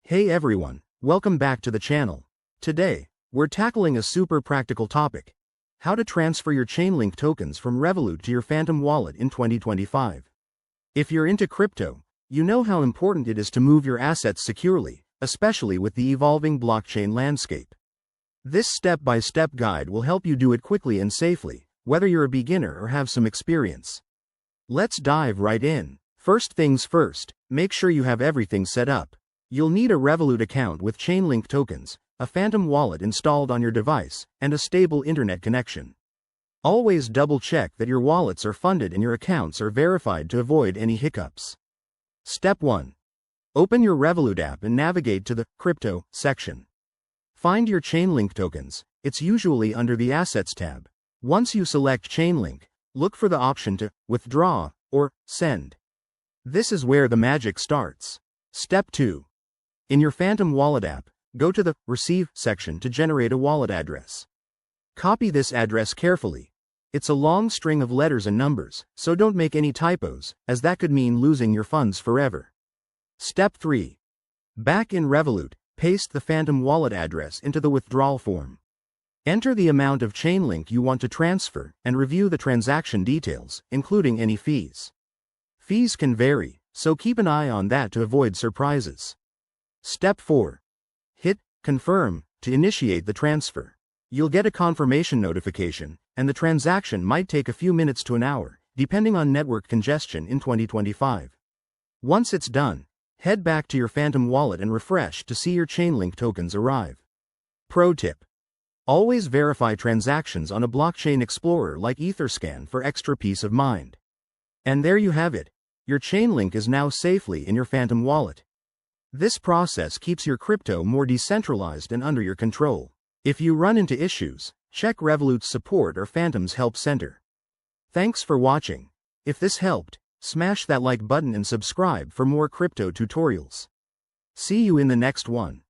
Hey everyone, welcome back to the channel. Today, we're tackling a super practical topic: how to transfer your Chainlink tokens from Revolut to your Phantom wallet in 2025. If you're into crypto, you know how important it is to move your assets securely, especially with the evolving blockchain landscape. This step-by-step guide will help you do it quickly and safely, whether you're a beginner or have some experience. Let's dive right in. First things first, make sure you have everything set up. You'll need a Revolut account with Chainlink tokens, a Phantom wallet installed on your device, and a stable internet connection. Always double-check that your wallets are funded and your accounts are verified to avoid any hiccups. Step 1. Open your Revolut app and navigate to the Crypto section. Find your Chainlink tokens. It's usually under the Assets tab. Once you select Chainlink, look for the option to withdraw or send. This is where the magic starts. Step 2. In your Phantom wallet app, go to the Receive section to generate a wallet address. Copy this address carefully. It's a long string of letters and numbers, so don't make any typos, as that could mean losing your funds forever. Step 3. Back in Revolut, paste the Phantom wallet address into the withdrawal form. Enter the amount of Chainlink you want to transfer and review the transaction details, including any fees. Fees can vary, so keep an eye on that to avoid surprises. Step 4. Hit Confirm to initiate the transfer. You'll get a confirmation notification, and the transaction might take a few minutes to an hour, depending on network congestion in 2025. Once it's done, head back to your Phantom wallet and refresh to see your Chainlink tokens arrive. Pro tip: always verify transactions on a blockchain explorer like Etherscan for extra peace of mind. And there you have it. Your Chainlink is now safely in your Phantom wallet. This process keeps your crypto more decentralized and under your control. If you run into issues, check Revolut's support or Phantom's help center. Thanks for watching. If this helped, smash that like button and subscribe for more crypto tutorials. See you in the next one.